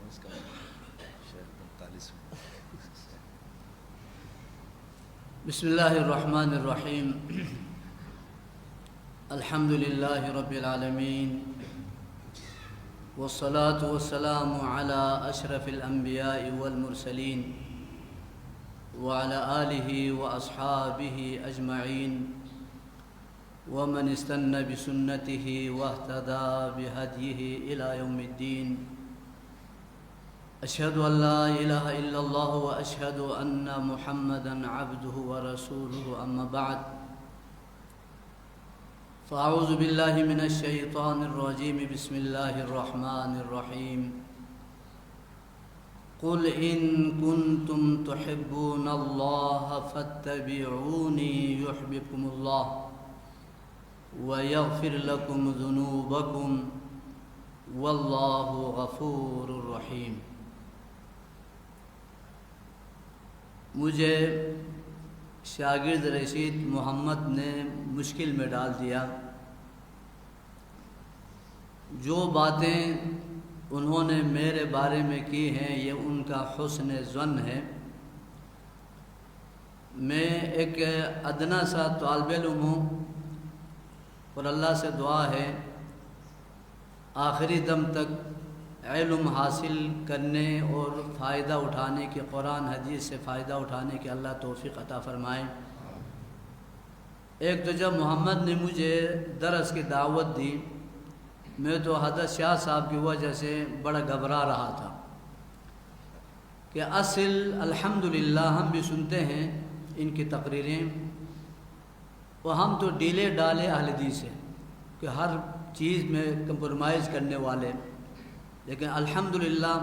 اس کا شیخ 45 بسم اللہ الرحمن الرحیم الحمد للہ رب العالمین والصلاة والسلام على اشرف الانبیاء والمرسلین وعلى آلہ واصحابہ اجمعین ومن استنى بسنته واهتدى بهديه إلى يوم الدين أشهد أن لا إله إلا الله وأشهد أن محمدًا عبده ورسوله أما بعد فأعوذ بالله من الشيطان الرجيم بسم الله الرحمن الرحيم قل إن كنتم تحبون الله فاتبعوني يحببكم الله وَيَغْفِرْ لَكُمْ ذُنُوبَكُمْ وَاللَّهُ غَفُورٌ رَحِيمٌ۔ مجھے شاگرد رشید محمد نے مشکل میں ڈال دیا۔ جو باتیں انہوں نے میرے بارے میں کی ہیں یہ ان کا حسن ظن ہے۔ میں ایک ادنا سا طالب علم ہوں اور اللہ سے دعا ہے آخری دم تک علم حاصل کرنے اور فائدہ اٹھانے کی، قرآن حدیث سے فائدہ اٹھانے کی اللہ توفیق عطا فرمائے۔ ایک تو جب محمد نے مجھے درس کی دعوت دی، میں تو حضرت شاہ صاحب کی وجہ سے بڑا گھبرا رہا تھا کہ اصل الحمدللہ ہم بھی سنتے ہیں ان کی تقریریں، اور ہم تو ڈیلے ڈالے اہل حدیث ہیں کہ ہر چیز میں کمپرومائز کرنے والے، لیکن الحمدللہ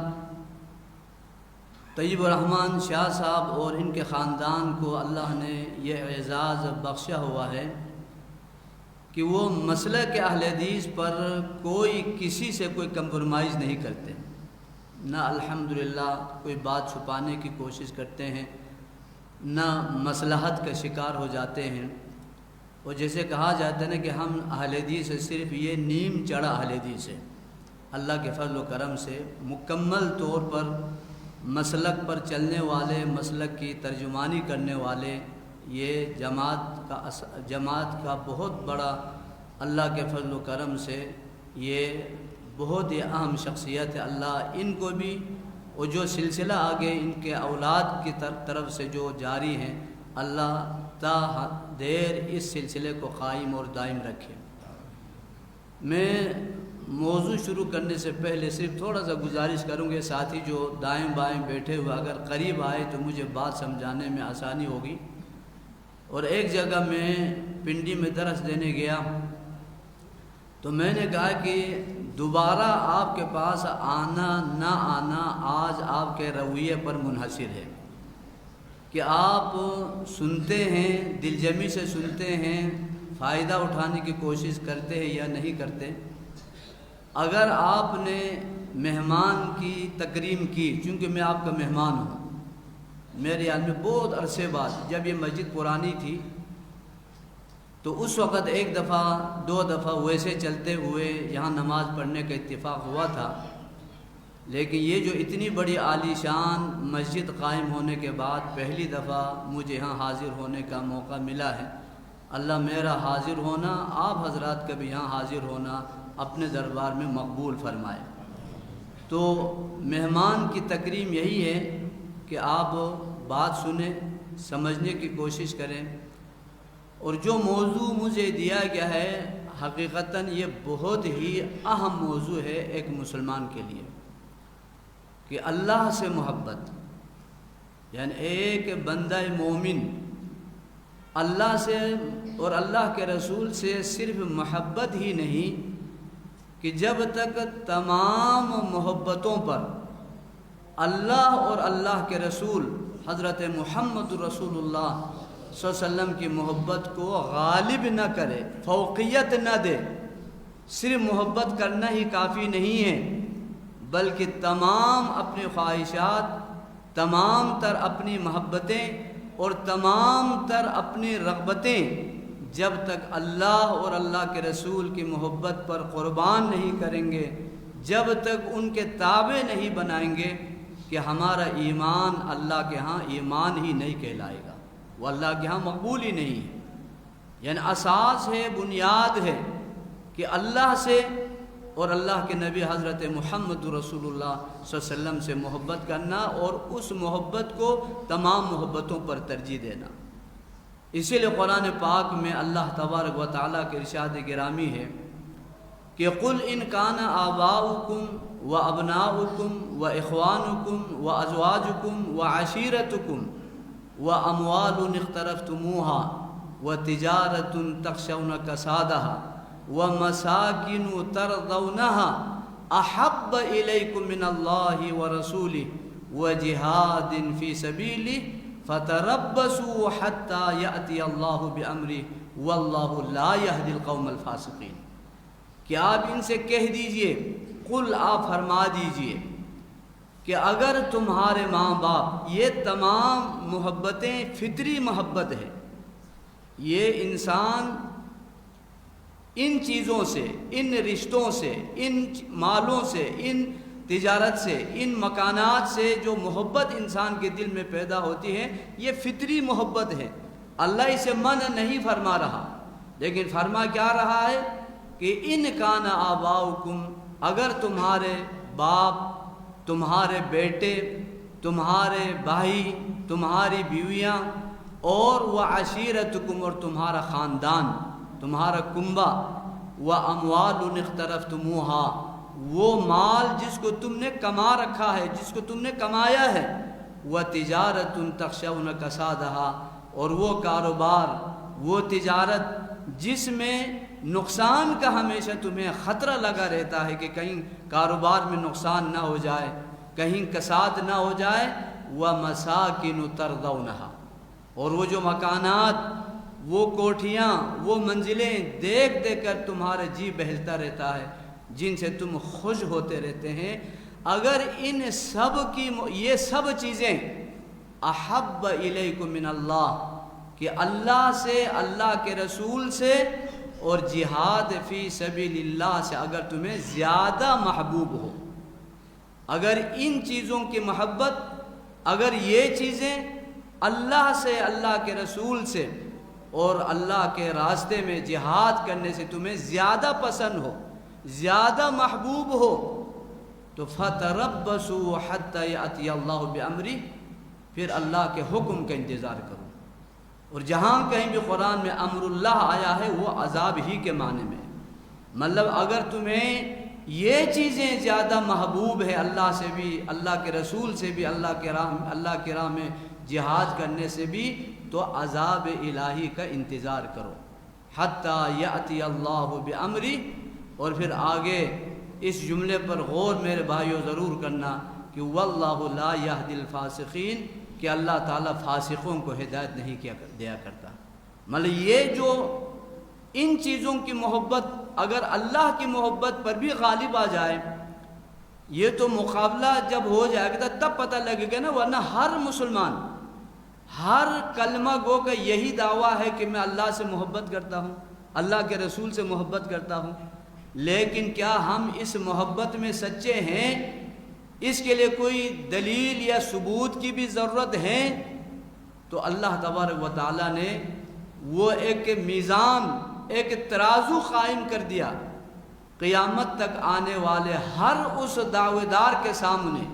طیب الرحمن شاہ صاحب اور ان کے خاندان کو اللہ نے یہ اعزاز بخشا ہوا ہے کہ وہ مسلک اہل حدیث پر کوئی کسی سے کوئی کمپرومائز نہیں کرتے، نہ الحمدللہ کوئی بات چھپانے کی کوشش کرتے ہیں، نہ مصلحت کا شکار ہو جاتے ہیں۔ اور جیسے کہا جاتا ہے نا کہ ہم اہل حدیث سے صرف یہ نیم چڑھا اہل حدیث ہے، اللہ کے فضل و کرم سے مکمل طور پر مسلک پر چلنے والے، مسلک کی ترجمانی کرنے والے، یہ جماعت کا بہت بڑا اللہ کے فضل و کرم سے یہ بہت ہی اہم شخصیت ہے۔ اللہ ان کو بھی اور جو سلسلہ آگے ان کے اولاد کی طرف سے جو جاری ہیں، اللہ تا دیر اس سلسلے کو قائم اور دائم رکھے۔ میں موضوع شروع کرنے سے پہلے صرف تھوڑا سا گزارش کروں گے، ساتھی جو دائیں بائیں بیٹھے ہوئے اگر قریب آئے تو مجھے بات سمجھانے میں آسانی ہوگی۔ اور ایک جگہ میں پنڈی میں درس دینے گیا تو میں نے کہا کہ دوبارہ آپ کے پاس آنا نہ آنا آج آپ کے رویے پر منحصر ہے کہ آپ سنتے ہیں، دل جمی سے سنتے ہیں، فائدہ اٹھانے کی کوشش کرتے ہیں یا نہیں کرتے۔ اگر آپ نے مہمان کی تکریم کی، چونکہ میں آپ کا مہمان ہوں، میرے یاد میں بہت عرصے بعد جب یہ مسجد پرانی تھی تو اس وقت ایک دفعہ دو دفعہ ویسے چلتے ہوئے یہاں نماز پڑھنے کا اتفاق ہوا تھا، لیکن یہ جو اتنی بڑی عالی شان مسجد قائم ہونے کے بعد پہلی دفعہ مجھے یہاں حاضر ہونے کا موقع ملا ہے۔ اللہ میرا حاضر ہونا، آپ حضرات کا بھی یہاں حاضر ہونا اپنے دربار میں مقبول فرمائے۔ تو مہمان کی تکریم یہی ہے کہ آپ بات سنیں، سمجھنے کی کوشش کریں۔ اور جو موضوع مجھے دیا گیا ہے حقیقتاً یہ بہت ہی اہم موضوع ہے ایک مسلمان کے لیے، کہ اللہ سے محبت، یعنی ایک بندہ مومن اللہ سے اور اللہ کے رسول سے صرف محبت ہی نہیں کہ جب تک تمام محبتوں پر اللہ اور اللہ کے رسول حضرت محمد رسول اللہ صلی اللہ علیہ وسلم کی محبت کو غالب نہ کرے، فوقیت نہ دے، صرف محبت کرنا ہی کافی نہیں ہے، بلکہ تمام اپنی خواہشات، تمام تر اپنی محبتیں اور تمام تر اپنی رغبتیں جب تک اللہ اور اللہ کے رسول کی محبت پر قربان نہیں کریں گے، جب تک ان کے تابع نہیں بنائیں گے کہ ہمارا ایمان اللہ کے ہاں ایمان ہی نہیں کہلائے گا، وہ اللہ کے ہاں مقبول ہی نہیں ہے۔ یعنی اساس ہے، بنیاد ہے کہ اللہ سے اور اللہ کے نبی حضرت محمد رسول اللہ صلی اللہ علیہ وسلم سے محبت کرنا، اور اس محبت کو تمام محبتوں پر ترجیح دینا۔ اسی لیے قرآن پاک میں اللہ تبارک و تعالیٰ کے ارشاد گرامی ہے کہ قل ان کان آباؤکم و ابناؤکم و اخوانکم و ازواجکم و عشیرتکم و اموال اقترفتموها و تجارت تخشون کسادها و مساکن ترضونها احب الیکم من اللہ و رسولہ و جہاد فی سبیلہ فتربصوا حتی یأتی اللہ بامرہ واللہ لا یہدی القوم الفاسقین۔ کہ آپ ان سے کہہ دیجئے، قل آپ فرما دیجئے کہ اگر تمہارے ماں باپ، یہ تمام محبتیں فطری محبت ہے، یہ انسان ان چیزوں سے، ان رشتوں سے، ان مالوں سے، ان تجارت سے، ان مکانات سے جو محبت انسان کے دل میں پیدا ہوتی ہے، یہ فطری محبت ہے۔ اللہ اسے منع نہیں فرما رہا، لیکن فرما کیا رہا ہے کہ ان کان آباؤکم، اگر تمہارے باپ، تمہارے بیٹے، تمہارے بھائی، تمہاری بیویاں، اور وہ عشیرتکم، اور تمہارا خاندان، تمہارا کنبہ، وہ اموال اقترفتموها، وہ مال جس کو تم نے کما رکھا ہے، جس کو تم نے کمایا ہے، وہ تجارت تخشون کسادها، اور وہ کاروبار، وہ تجارت جس میں نقصان کا ہمیشہ تمہیں خطرہ لگا رہتا ہے کہ کہیں کاروبار میں نقصان نہ ہو جائے، کہیں کساد نہ ہو جائے، وَمَسَاكِنُ تَرْضَوْنَهَا، اور وہ جو مکانات، وہ کوٹھیاں، وہ منزلیں دیکھ دیکھ کر تمہارا جی بہلتا رہتا ہے، جن سے تم خوش ہوتے رہتے ہیں، اگر ان سب کی یہ سب چیزیں احب الیکم من اللہ، کہ اللہ سے، اللہ کے رسول سے اور جہاد فی سبیل اللہ سے اگر تمہیں زیادہ محبوب ہو، اگر ان چیزوں کی محبت، اگر یہ چیزیں اللہ سے، اللہ کے رسول سے اور اللہ کے راستے میں جہاد کرنے سے تمہیں زیادہ پسند ہو، زیادہ محبوب ہو، تو فَتَرَبَّصُوا حَتَّى يَأْتِيَ اللَّهُ بِأَمْرِهِ، پھر اللہ کے حکم کا انتظار کرو۔ اور جہاں کہیں بھی قرآن میں امر اللہ آیا ہے وہ عذاب ہی کے معنی میں، مطلب اگر تمہیں یہ چیزیں زیادہ محبوب ہے اللہ سے بھی، اللہ کے رسول سے بھی، اللہ کے راہ میں جہاد کرنے سے بھی، تو عذاب الہی کا انتظار کرو، حتی یأتی اللہ بامرہ۔ اور پھر آگے اس جملے پر غور میرے بھائیوں ضرور کرنا کہ واللہ لا یہدی الفاسقین، کہ اللہ تعالیٰ فاسقوں کو ہدایت نہیں دیا کرتا۔ مطلب یہ جو ان چیزوں کی محبت اگر اللہ کی محبت پر بھی غالب آ جائے، یہ تو مقابلہ جب ہو جائے گا تب پتہ لگے گا نا، ورنہ ہر مسلمان، ہر کلمہ گو کا یہی دعویٰ ہے کہ میں اللہ سے محبت کرتا ہوں، اللہ کے رسول سے محبت کرتا ہوں، لیکن کیا ہم اس محبت میں سچے ہیں؟ اس کے لیے کوئی دلیل یا ثبوت کی بھی ضرورت ہے؟ تو اللہ تبارک و تعالیٰ نے وہ ایک میزان، ایک ترازو قائم کر دیا قیامت تک آنے والے ہر اس دعوے دار کے سامنے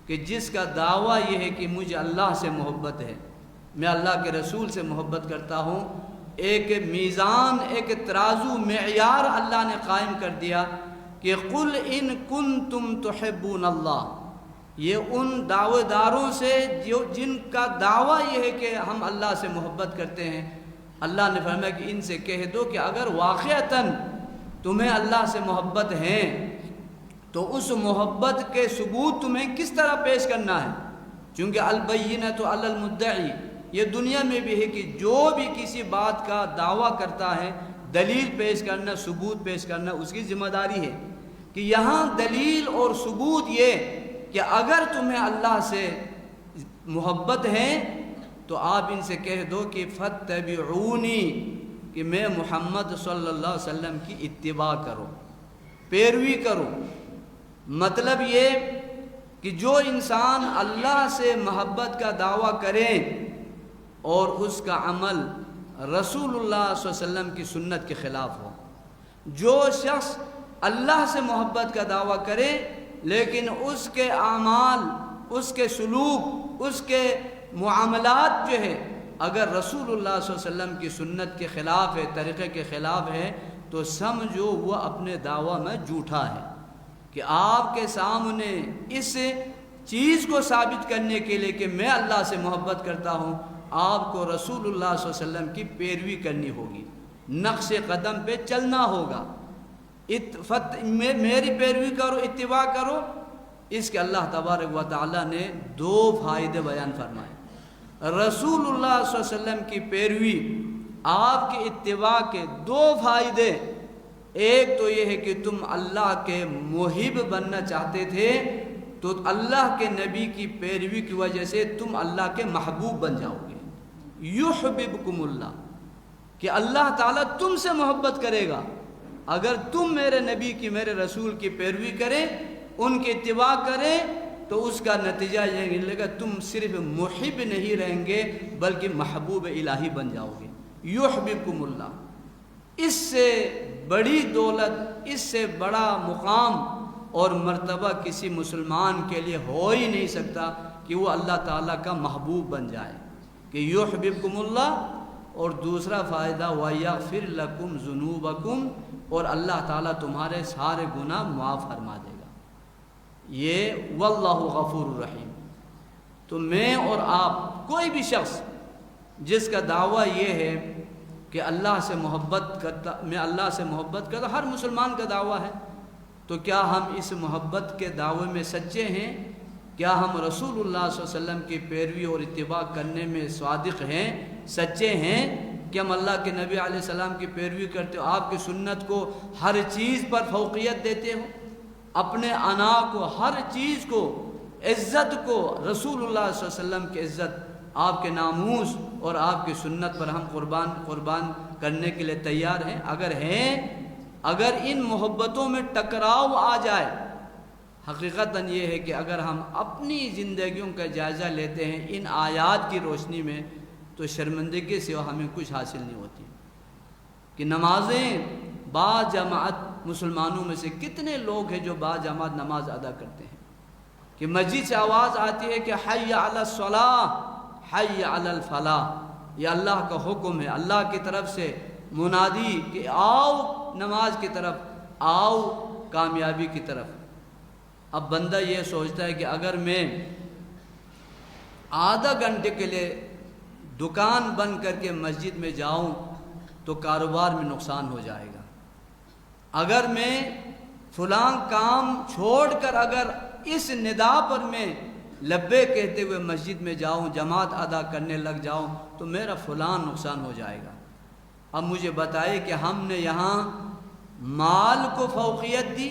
کہ جس کا دعویٰ یہ ہے کہ مجھے اللہ سے محبت ہے، میں اللہ کے رسول سے محبت کرتا ہوں، ایک میزان، ایک ترازو، معیار اللہ نے قائم کر دیا کہ قل ان کنتم تحبون اللہ۔ یہ ان دعوے داروں سے جن کا دعویٰ یہ ہے کہ ہم اللہ سے محبت کرتے ہیں، اللہ نے فرمایا کہ ان سے کہہ دو کہ اگر واقعتاً تمہیں اللہ سے محبت ہے تو اس محبت کے ثبوت تمہیں کس طرح پیش کرنا ہے، چونکہ البینۃ علی المدعی، یہ دنیا میں بھی ہے کہ جو بھی کسی بات کا دعویٰ کرتا ہے دلیل پیش کرنا، ثبوت پیش کرنا اس کی ذمہ داری ہے، کہ یہاں دلیل اور ثبوت یہ کہ اگر تمہیں اللہ سے محبت ہے تو آپ ان سے کہہ دو کہ فاتبعونی، کہ میں محمد صلی اللہ علیہ وسلم کی اتباع کرو، پیروی کرو، مطلب یہ کہ جو انسان اللہ سے محبت کا دعویٰ کرے اور اس کا عمل رسول اللہ صلی اللہ علیہ وسلم کی سنت کے خلاف ہو، جو شخص اللہ سے محبت کا دعویٰ کرے لیکن اس کے اعمال، اس کے سلوک، اس کے معاملات جو ہے اگر رسول اللہ صلی اللہ علیہ وسلم کی سنت کے خلاف ہے، طریقے کے خلاف ہے، تو سمجھو وہ اپنے دعویٰ میں جھوٹا ہے۔ کہ آپ کے سامنے اس چیز کو ثابت کرنے کے لیے کہ میں اللہ سے محبت کرتا ہوں، آپ کو رسول اللہ صلی اللہ علیہ وسلم کی پیروی کرنی ہوگی، نقش قدم پہ چلنا ہوگا، میری پیروی کرو، اتباع کرو۔ اس کے اللہ تبارک و تعالیٰ نے 2 فائدے بیان فرمائے۔ رسول اللہ صلی اللہ علیہ وسلم کی پیروی، آپ کے اتباع کے 2 فائدے، ایک تو یہ ہے کہ تم اللہ کے محب بننا چاہتے تھے تو اللہ کے نبی کی پیروی کی وجہ سے تم اللہ کے محبوب بن جاؤ گے۔ یحببکم اللہ، کہ اللہ تعالیٰ تم سے محبت کرے گا اگر تم میرے نبی کی، میرے رسول کی پیروی کریں، ان کی اتباع کریں، تو اس کا نتیجہ یہ ملے گا تم صرف محب نہیں رہیں گے بلکہ محبوب الہی بن جاؤ گے۔ یحببکم اللہ، اس سے بڑی دولت، اس سے بڑا مقام اور مرتبہ کسی مسلمان کے لیے ہو ہی نہیں سکتا کہ وہ اللہ تعالیٰ کا محبوب بن جائے، کہ یحببکم اللہ۔ اور دوسرا فائدہ وَيَغْفِرْ لَكُمْ ذُنُوبَكُمْ، اور اللہ تعالیٰ تمہارے سارے گناہ معاف فرما دے گا۔ یہ واللہ غفور الرحیم۔ تو میں اور آپ، کوئی بھی شخص جس کا دعویٰ یہ ہے کہ اللہ سے محبت کرتا، میں اللہ سے محبت کرتا، ہر مسلمان کا دعویٰ ہے، تو کیا ہم اس محبت کے دعوے میں سچے ہیں؟ کیا ہم رسول اللہ صلی اللہ علیہ وسلم کی پیروی اور اتباع کرنے میں صادق ہیں، سچے ہیں کہ ہم اللہ کے نبی علیہ السلام کی پیروی کرتے ہو، آپ کی سنت کو ہر چیز پر فوقیت دیتے ہو، اپنے انا کو، ہر چیز کو، عزت کو، رسول اللہ صلی اللہ علیہ وسلم کی عزت، آپ کے ناموس اور آپ کی سنت پر ہم قربان کرنے کے لیے تیار ہیں؟ اگر ہیں، اگر ان محبتوں میں ٹکراؤ آ جائے، حقیقتاً یہ ہے کہ اگر ہم اپنی زندگیوں کا جائزہ لیتے ہیں ان آیات کی روشنی میں، تو شرمندگی سے ہمیں کچھ حاصل نہیں ہوتی۔ کہ نمازیں با جماعت، مسلمانوں میں سے کتنے لوگ ہیں جو با جماعت نماز ادا کرتے ہیں، کہ مسجد سے آواز آتی ہے کہ حی علی الصلاۃ، حی علی الفلاح، یہ اللہ کا حکم ہے، اللہ کی طرف سے منادی کہ آؤ نماز کی طرف، آؤ کامیابی کی طرف۔ اب بندہ یہ سوچتا ہے کہ اگر میں آدھا گھنٹے کے لیے دکان بند کر کے مسجد میں جاؤں تو کاروبار میں نقصان ہو جائے گا، اگر میں فلاں کام چھوڑ کر اگر اس ندا پر میں لبے کہتے ہوئے مسجد میں جاؤں، جماعت ادا کرنے لگ جاؤں تو میرا فلاں نقصان ہو جائے گا۔ اب مجھے بتائے کہ ہم نے یہاں مال کو فوقیت دی،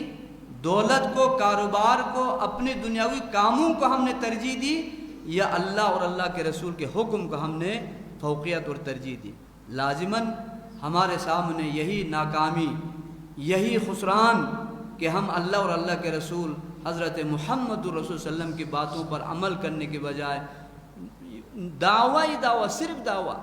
دولت کو، کاروبار کو، اپنے دنیاوی کاموں کو ہم نے ترجیح دی، یا اللہ اور اللہ کے رسول کے حکم کو ہم نے فوقیت اور ترجیح دی؟ لازماً ہمارے سامنے یہی ناکامی، یہی خسران کہ ہم اللہ اور اللہ کے رسول حضرت محمد الرسول صلی اللہ علیہ وسلم کی باتوں پر عمل کرنے کے بجائے دعویٰ ہی دعویٰ، صرف دعویٰ۔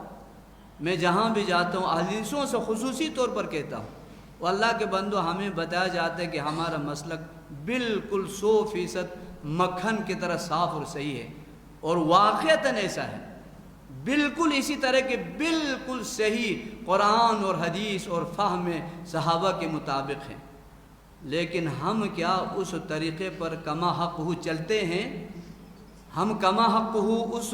میں جہاں بھی جاتا ہوں حدیثوں سے خصوصی طور پر کہتا ہوں، وہ اللہ کے بندو ہمیں بتایا جاتا ہے کہ ہمارا مسلک بالکل 100% مکھن کی طرح صاف اور صحیح ہے، اور واقعتاً ایسا ہے، بالکل اسی طرح کے بالکل صحیح قرآن اور حدیث اور فہم صحابہ کے مطابق ہیں، لیکن ہم کیا اس طریقے پر کما حق ہو چلتے ہیں؟ ہم کما حق ہو اس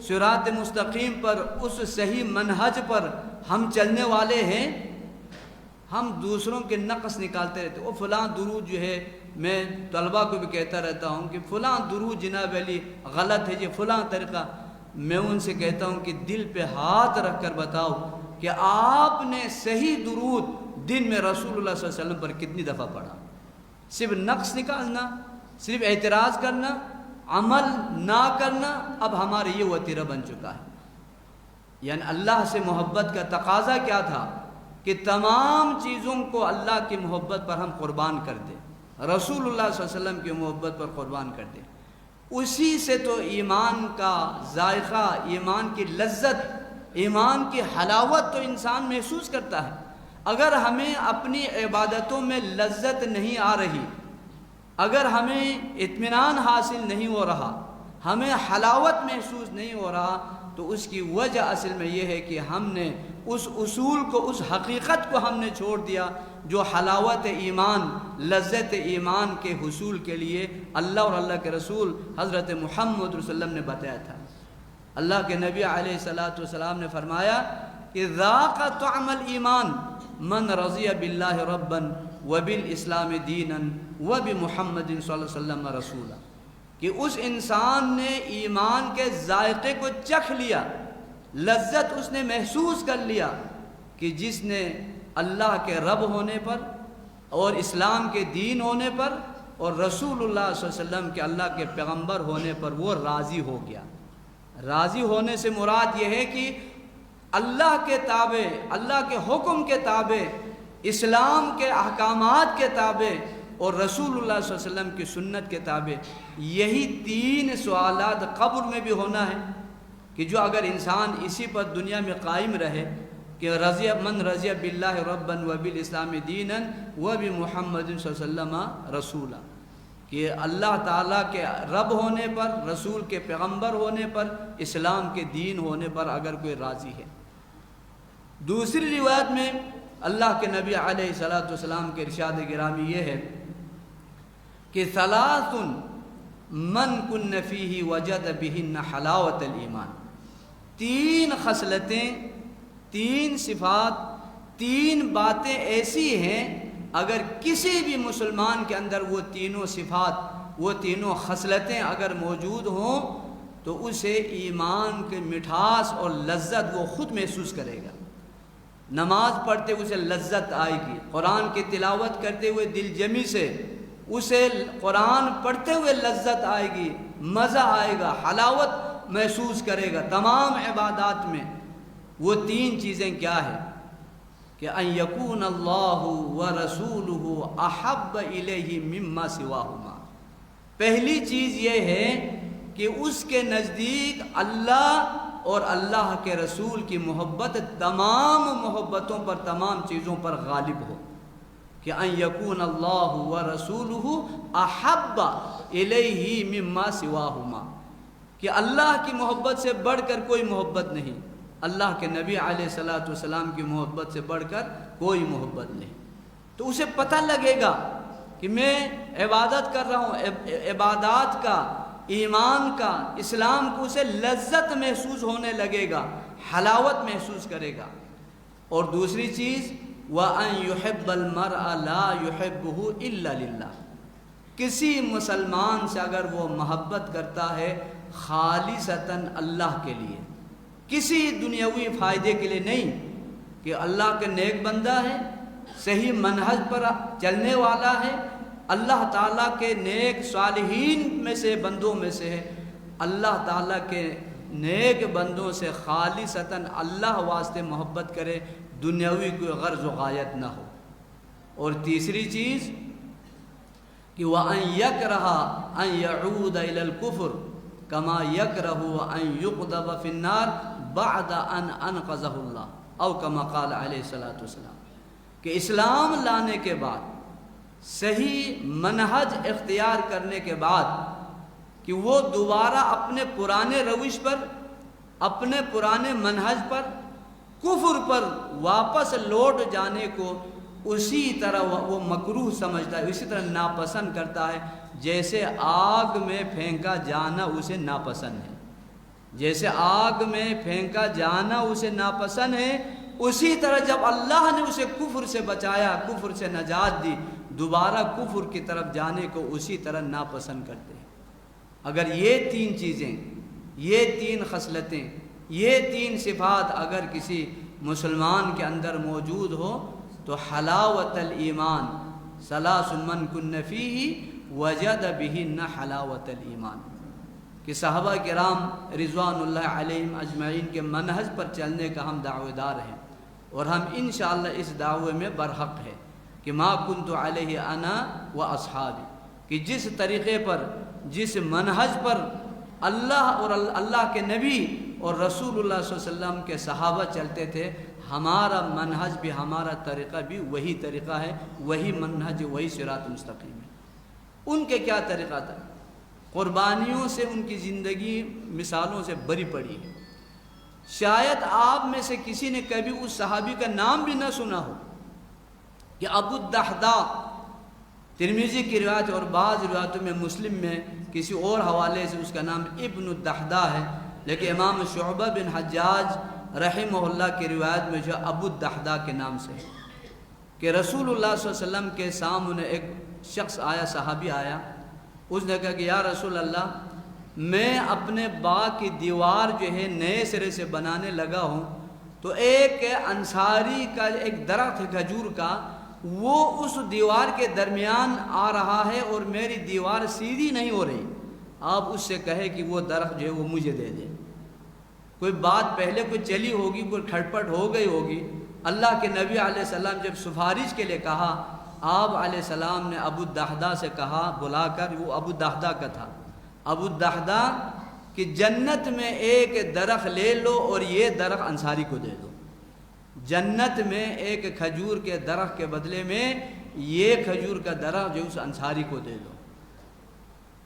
صراط مستقیم پر، اس صحیح منہج پر ہم چلنے والے ہیں؟ ہم دوسروں کے نقص نکالتے رہتے، وہ فلاں درود جو ہے، میں طلبہ کو بھی کہتا رہتا ہوں کہ فلاں درود جناب علی غلط ہے جی، فلاں طریقہ۔ میں ان سے کہتا ہوں کہ دل پہ ہاتھ رکھ کر بتاؤ کہ آپ نے صحیح درود دن میں رسول اللہ صلی اللہ علیہ وسلم پر کتنی دفعہ پڑھا؟ صرف نقص نکالنا، صرف اعتراض کرنا، عمل نہ کرنا اب ہمارے یہ وتیرہ بن چکا ہے۔ یعنی اللہ سے محبت کا تقاضا کیا تھا کہ تمام چیزوں کو اللہ کی محبت پر ہم قربان کر دیں، رسول اللہ صلی اللہ علیہ وسلم کی محبت پر قربان کر دے، اسی سے تو ایمان کا ذائقہ، ایمان کی لذت، ایمان کی حلاوت تو انسان محسوس کرتا ہے۔ اگر ہمیں اپنی عبادتوں میں لذت نہیں آ رہی، اگر ہمیں اطمینان حاصل نہیں ہو رہا، ہمیں حلاوت محسوس نہیں ہو رہا، تو اس کی وجہ اصل میں یہ ہے کہ ہم نے اس اصول کو، اس حقیقت کو ہم نے چھوڑ دیا جو حلاوت ایمان، لذت ایمان کے حصول کے لیے اللہ اور اللہ کے رسول حضرت محمد رسول اللہ نے بتایا تھا۔ اللہ کے نبی علیہ الصلوۃ والسلام نے فرمایا کہ ذاق طعم الایمان من رضی باللہ ربا وبالاسلام دینا وبمحمد صلی اللہ علیہ وسلم رسولا، کہ اس انسان نے ایمان کے ذائقے کو چکھ لیا، لذت اس نے محسوس کر لیا کہ جس نے اللہ کے رب ہونے پر اور اسلام کے دین ہونے پر اور رسول اللہ صلی اللہ علیہ وسلم کے اللہ کے پیغمبر ہونے پر وہ راضی ہو گیا۔ راضی ہونے سے مراد یہ ہے کہ اللہ کے تابع، اللہ کے حکم کے تابع، اسلام کے احکامات کے تابع اور رسول اللہ صلی اللہ علیہ وسلم کی سنت کے تابع۔ یہی تین سوالات قبر میں بھی ہونا ہے کہ جو اگر انسان اسی پر دنیا میں قائم رہے کہ من رضی باللہ ربا وبالاسلام دینا وبمحمد صلی اللہ علیہ وسلم رسولا، کہ اللہ تعالیٰ کے رب ہونے پر، رسول کے پیغمبر ہونے پر، اسلام کے دین ہونے پر اگر کوئی راضی ہے۔ دوسری روایت میں اللہ کے نبی علیہ الصلوۃ والسلام کے ارشاد گرامی یہ ہے کہ ثلاث من کن فیہ وجد بہن حلاوت الایمان، تین خصلتیں، تین صفات، تین باتیں ایسی ہیں اگر کسی بھی مسلمان کے اندر وہ تینوں صفات، وہ تینوں خصلتیں اگر موجود ہوں تو اسے ایمان کے مٹھاس اور لذت وہ خود محسوس کرے گا۔ نماز پڑھتے اسے لذت آئے گی، قرآن کی تلاوت کرتے ہوئے دل جمی سے اسے قرآن پڑھتے ہوئے لذت آئے گی، مزہ آئے گا، حلاوت محسوس کرے گا۔ تمام عبادات میں وہ تین چیزیں کیا ہیں کہ ان یکون اللہ ورسولہ احب الیہ مما سواہما۔ پہلی چیز یہ ہے کہ اس کے نزدیک اللہ اور اللہ کے رسول کی محبت تمام محبتوں پر، تمام چیزوں پر غالب ہو، کہ ان یکون اللہ ورسولہ احب الیہ مما سواہما، کہ اللہ کی محبت سے بڑھ کر کوئی محبت نہیں، اللہ کے نبی علیہ الصلوۃ والسلام کی محبت سے بڑھ کر کوئی محبت نہیں۔ تو اسے پتہ لگے گا کہ میں عبادت کر رہا ہوں، عبادات کا، ایمان کا، اسلام کو، اسے لذت محسوس ہونے لگے گا، حلاوت محسوس کرے گا۔ اور دوسری چیز وَأَن يُحِبَّ الْمَرْءَ لَا يُحِبُّهُ إِلَّا لِلَّهِ، کسی مسلمان سے اگر وہ محبت کرتا ہے خالصتاً اللہ کے لیے، کسی دنیاوی فائدے کے لیے نہیں، کہ اللہ کے نیک بندہ ہے، صحیح منہج پر چلنے والا ہے، اللہ تعالیٰ کے نیک صالحین میں سے، بندوں میں سے ہے، اللہ تعالیٰ کے نیک بندوں سے خالصتاً اللہ واسطے محبت کرے، دنیاوی کوئی غرض و غایت نہ ہو۔ اور تیسری چیز کہ وَأَن يَكْرَهَ أَن يَعُودَ إِلَى الْكُفْرِ كَمَا يَكْرَهُ أَن يُقْذَفَ فِي النَّارِ بَعْدَ أَن أَنْقَذَهُ اللَّهُ أَوْ كَمَا قَالَ علیہ الصلوۃ والسلام، کہ اسلام لانے کے بعد، صحیح منہج اختیار کرنے کے بعد، کہ وہ دوبارہ اپنے پرانے روش پر، اپنے پرانے منہج پر، کفر پر واپس لوٹ جانے کو اسی طرح وہ مکروہ سمجھتا ہے، اسی طرح ناپسند کرتا ہے جیسے آگ میں پھینکا جانا اسے ناپسند ہے۔ جیسے آگ میں پھینکا جانا اسے ناپسند ہے، اسی طرح جب اللہ نے اسے کفر سے بچایا، کفر سے نجات دی، دوبارہ کفر کی طرف جانے کو اسی طرح ناپسند کرتے ہیں۔ اگر یہ تین چیزیں، یہ تین خصلتیں، یہ تین صفات اگر کسی مسلمان کے اندر موجود ہو تو حلاوت الایمان، ثلاث من کن فیہ وجد بہن حلاوت الایمان، کہ صحابہ کرام رضوان اللہ علیہم اجمعین کے منہج پر چلنے کا ہم دعوے دار ہیں، اور ہم انشاءاللہ اس دعوے میں برحق ہے کہ ما کنت علیہ انا و اصحابی، کہ جس طریقے پر، جس منہج پر اللہ اور اللہ کے نبی اور رسول اللہ صلی اللہ علیہ وسلم کے صحابہ چلتے تھے، ہمارا منہج بھی، ہمارا طریقہ بھی وہی طریقہ ہے، وہی منہج، وہی صراط مستقیم ہے۔ ان کے کیا طریقہ تھا؟ قربانیوں سے ان کی زندگی مثالوں سے بری پڑی ہے۔ شاید آپ میں سے کسی نے کبھی اس صحابی کا نام بھی نہ سنا ہو کہ ابو الدحداء، ترمذی کی روایت اور بعض روایتوں میں مسلم میں کسی اور حوالے سے اس کا نام ابن الدحداء ہے، لیکن امام شعبہ بن حجاج رحمہ اللہ کی روایت میں جو ابو الدحداء کے نام سے ہے کہ رسول اللہ صلی اللہ علیہ وسلم کے سامنے ایک شخص آیا، صحابی آیا، اس نے کہا کہ یا رسول اللہ، میں اپنے باغ کی دیوار جو ہے نئے سرے سے بنانے لگا ہوں، تو ایک انصاری کا ایک درخت ہے کھجور کا، وہ اس دیوار کے درمیان آ رہا ہے اور میری دیوار سیدھی نہیں ہو رہی، آپ اس سے کہے کہ وہ درخت جو ہے وہ مجھے دے دے۔ کوئی بات پہلے کوئی چلی ہوگی، کوئی کھٹپٹ ہو گئی ہوگی، اللہ کے نبی علیہ السلام جب سفارش کے لیے کہا، آپ علیہ السلام نے ابو الدحداء سے کہا بلا کر، وہ ابو الدحداء کا تھا، ابو الدحداء کہ جنت میں ایک درخت لے لو اور یہ درخت انصاری کو دے دو، جنت میں ایک کھجور کے درخت کے بدلے میں یہ کھجور کا درخت جو اس انصاری کو دے دو۔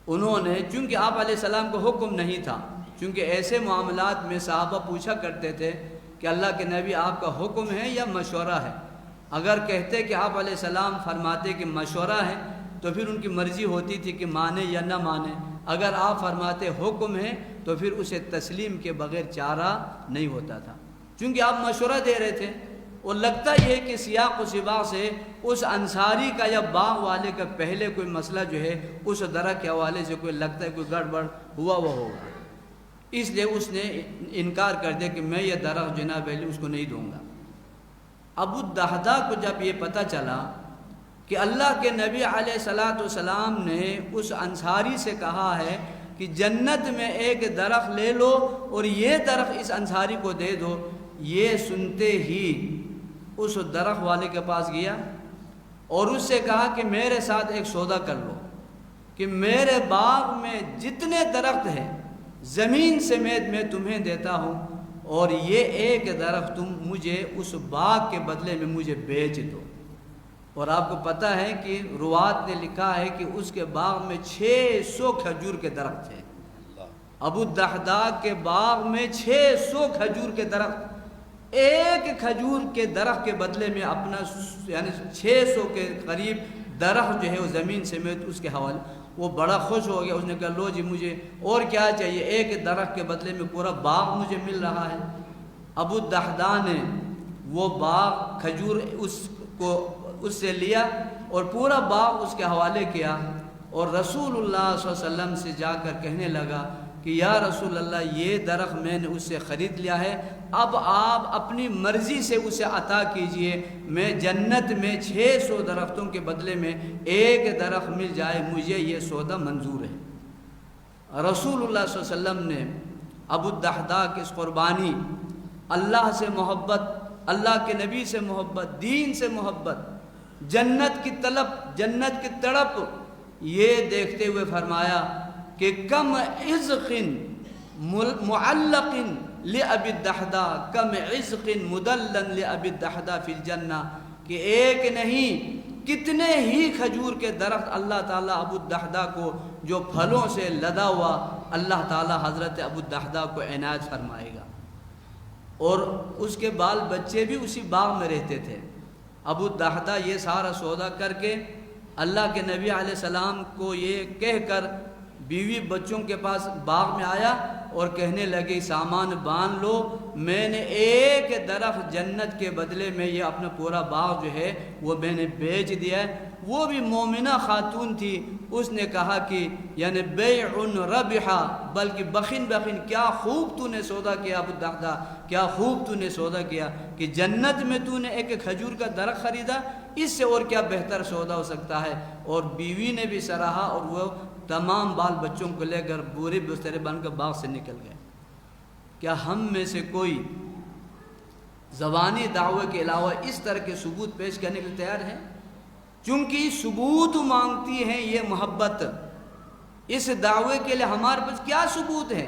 انہوں نے، چونکہ آپ علیہ السلام کو حکم نہیں تھا، چونکہ ایسے معاملات میں صحابہ پوچھا کرتے تھے کہ اللہ کے نبی آپ کا حکم ہے یا مشورہ ہے؟ اگر کہتے کہ آپ علیہ السلام فرماتے کہ مشورہ ہے تو پھر ان کی مرضی ہوتی تھی کہ مانے یا نہ مانے، اگر آپ فرماتے حکم ہے تو پھر اسے تسلیم کے بغیر چارہ نہیں ہوتا تھا، چونکہ آپ مشورہ دے رہے تھے۔ اور لگتا یہ کہ سیاق و سباق سے اس انصاری کا یا باغ والے کا پہلے کوئی مسئلہ جو ہے اس درخت کے حوالے سے کوئی لگتا ہے کوئی گڑبڑ ہوا وہ ہوگا، اس لیے اس نے انکار کر دیا کہ میں یہ درخت جناب علی اس کو نہیں دوں گا۔ ابو الدحداء کو جب یہ پتہ چلا کہ اللہ کے نبی علیہ السلام نے اس انصاری سے کہا ہے کہ جنت میں ایک درخت لے لو اور یہ درخت اس انصاری کو دے دو، یہ سنتے ہی اس درخت والے کے پاس گیا اور اس سے کہا کہ میرے ساتھ ایک سودا کر لو کہ میرے باغ میں جتنے درخت ہیں زمین سمیت میں تمہیں دیتا ہوں، اور یہ ایک درخت تم مجھے اس باغ کے بدلے میں مجھے بیچ دو۔ اور آپ کو پتہ ہے کہ روات نے لکھا ہے کہ اس کے باغ میں 600 کھجور کے درخت تھے، ابو الدحداء کے باغ میں 600 کھجور کے درخت، ایک کھجور کے درخت کے بدلے میں اپنا یعنی 600 کے قریب درخت جو ہے وہ زمین سمیت اس کے حوالے۔ وہ بڑا خوش ہو گیا، اس نے کہا لو جی مجھے اور کیا چاہیے، ایک درخت کے بدلے میں پورا باغ مجھے مل رہا ہے۔ ابو الدحداء نے وہ باغ کھجور اس سے لیا اور پورا باغ اس کے حوالے کیا، اور رسول اللہ صلی اللہ علیہ وسلم سے جا کر کہنے لگا کہ یا رسول اللہ، یہ درخت میں نے اس سے خرید لیا ہے، اب آپ اپنی مرضی سے اسے عطا کیجئے، میں جنت میں 600 درختوں کے بدلے میں ایک درخت مل جائے، مجھے یہ سودا منظور ہے۔ رسول اللہ صلی اللہ علیہ وسلم نے ابو الدحداء کی اس قربانی، اللہ سے محبت، اللہ کے نبی سے محبت، دین سے محبت، جنت کی طلب، جنت کی تڑپ، یہ دیکھتے ہوئے فرمایا کہ کم عزق معلق لأبی الدحداء کم عزق مدلن لأبی الدحداء فی الجنہ، کہ ایک نہیں کتنے ہی کھجور کے درخت اللہ تعالیٰ ابو الدحداء کو جو پھلوں سے لدا ہوا اللہ تعالیٰ حضرت ابو الدحداء کو عنایت فرمائے گا۔ اور اس کے بال بچے بھی اسی باغ میں رہتے تھے۔ ابو الدحداء یہ سارا سودا کر کے اللہ کے نبی علیہ السلام کو یہ کہہ کر بیوی بچوں کے پاس باغ میں آیا اور کہنے لگے سامان باندھ لو، میں نے ایک درخت جنت کے بدلے میں یہ اپنا پورا باغ جو ہے وہ میں نے بیچ دیا ہے۔ وہ بھی مومنہ خاتون تھی، اس نے کہا کہ یعنی بیع ربحا، بلکہ بخن کیا خوب تو نے سودا کیا ابو الدحداء، کیا خوب تو نے سودا کیا کہ جنت میں تو نے ایک کھجور کا درخت خریدا، اس سے اور کیا بہتر سودا ہو سکتا ہے۔ اور بیوی نے بھی سراہا اور وہ تمام بال بچوں کو لے کر بورے بسترے بن کر باغ سے نکل گئے۔ کیا ہم میں سے کوئی زبانی دعوے کے علاوہ اس طرح کے ثبوت پیش کرنے کے لیے تیار ہے؟ چونکہ ثبوت مانگتی ہیں یہ محبت۔ اس دعوے کے لیے ہمارے پاس کیا ثبوت ہے؟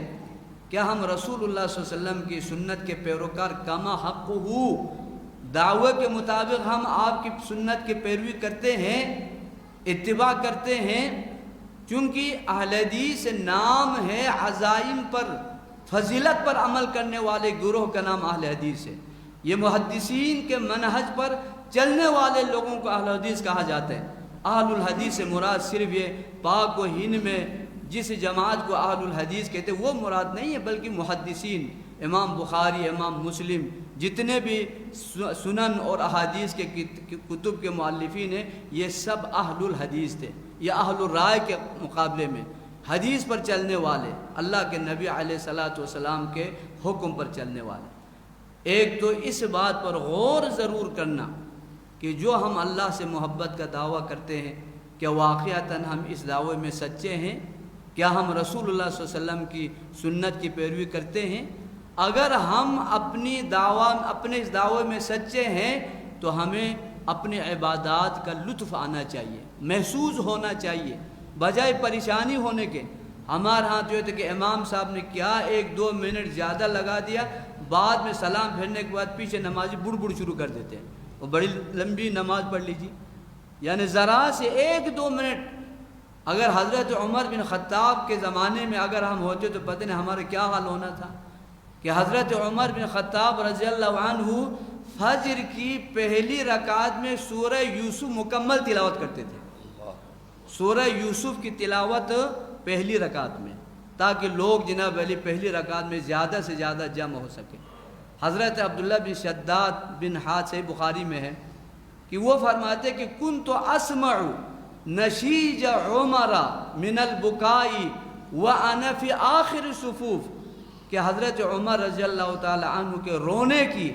کیا ہم رسول اللہ صلی اللہ علیہ وسلم کی سنت کے پیروکار کما حق ہو، دعوے کے مطابق ہم آپ کی سنت کی پیروی کرتے ہیں، اتباع کرتے ہیں؟ چونکہ اہل حدیث نام ہے عزائم پر، فضیلت پر عمل کرنے والے گروہ کا نام اہل حدیث ہے۔ یہ محدثین کے منہج پر چلنے والے لوگوں کو اہل حدیث کہا جاتا ہے۔ اہل الحدیث سے مراد صرف یہ پاک و ہند میں جس جماعت کو اہل الحدیث کہتے ہیں وہ مراد نہیں ہے، بلکہ محدثین، امام بخاری، امام مسلم، جتنے بھی سنن اور احادیث کے کتب کے مؤلفین ہیں، یہ سب اہل الحدیث تھے۔ یہ اہل الرائے کے مقابلے میں حدیث پر چلنے والے، اللہ کے نبی علیہ الصلوۃ والسلام کے حکم پر چلنے والے۔ ایک تو اس بات پر غور ضرور کرنا کہ جو ہم اللہ سے محبت کا دعویٰ کرتے ہیں، کیا واقعتاً ہم اس دعوے میں سچے ہیں؟ کیا ہم رسول اللہ صلی اللہ علیہ وسلم کی سنت کی پیروی کرتے ہیں؟ اگر ہم اپنے اس دعوے میں سچے ہیں تو ہمیں اپنی عبادات کا لطف آنا چاہیے، محسوس ہونا چاہیے، بجائے پریشانی ہونے کے۔ ہمارے ہاں جو ہے کہ امام صاحب نے کیا 1-2 منٹ زیادہ لگا دیا، بعد میں سلام پھیرنے کے بعد پیچھے نمازی بڑ شروع کر دیتے ہیں، وہ بڑی لمبی نماز پڑھ لیجیے۔ یعنی ذرا سے 1-2 منٹ، اگر حضرت عمر بن خطاب کے زمانے میں اگر ہم ہوتے تو پتہ نہیں ہمارا کیا حال ہونا تھا، کہ حضرت عمر بن خطاب رضی اللہ عنہ فجر کی پہلی رکعت میں سورہ یوسف مکمل تلاوت کرتے تھے۔ سورہ یوسف کی تلاوت پہلی رکعت میں، تاکہ لوگ جناب علی پہلی رکعت میں زیادہ سے زیادہ جمع ہو سکے۔ حضرت عبداللہ بن شداد بن حاتث صحیح بخاری میں ہے کہ وہ فرماتے کہ کنت اسمع نشیج عمر من البکائی وانا فی آخر الصفوف، کہ حضرت عمر رضی اللہ تعالی عنہ کے رونے کی،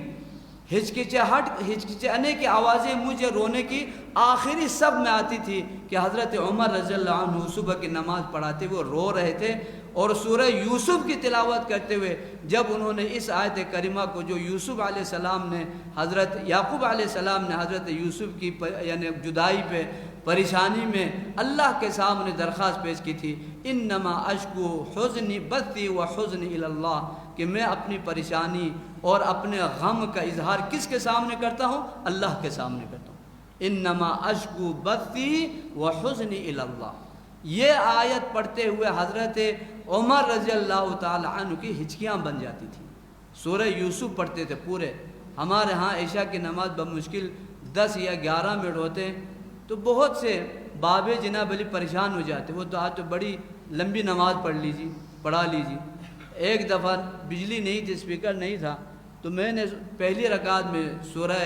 ہچکچانے کی آوازیں مجھے رونے کی آخری صف میں آتی تھی، کہ حضرت عمر رضی اللہ عنہ صبح کی نماز پڑھاتے ہوئے رو رہے تھے، اور سورہ یوسف کی تلاوت کرتے ہوئے جب انہوں نے اس آیت کریمہ کو جو یوسف علیہ السلام نے حضرت یعقوب علیہ السلام نے حضرت یوسف کی یعنی جدائی پہ پریشانی میں اللہ کے سامنے درخواست پیش کی تھی، انما اشکو حزنی بثی و حزنی الی اللہ، کہ میں اپنی پریشانی اور اپنے غم کا اظہار کس کے سامنے کرتا ہوں؟ اللہ کے سامنے کرتا ہوں۔ انما اشکو بثی و حزنی الی اللہ۔ یہ آیت پڑھتے ہوئے حضرت عمر رضی اللہ تعالی عنہ کی ہچکیاں بن جاتی تھیں۔ سورہ یوسف پڑھتے تھے پورے۔ ہمارے ہاں عشاء کی نماز بمشکل 10 یا 11 منٹ ہوتے ہیں، تو بہت سے بابے جناب علی پریشان ہو جاتے، وہ تو آج تو بڑی لمبی نماز پڑھا لیجیے۔ ایک دفعہ بجلی نہیں تھی، اسپیکر نہیں تھا، تو میں نے پہلی رکعت میں سورہ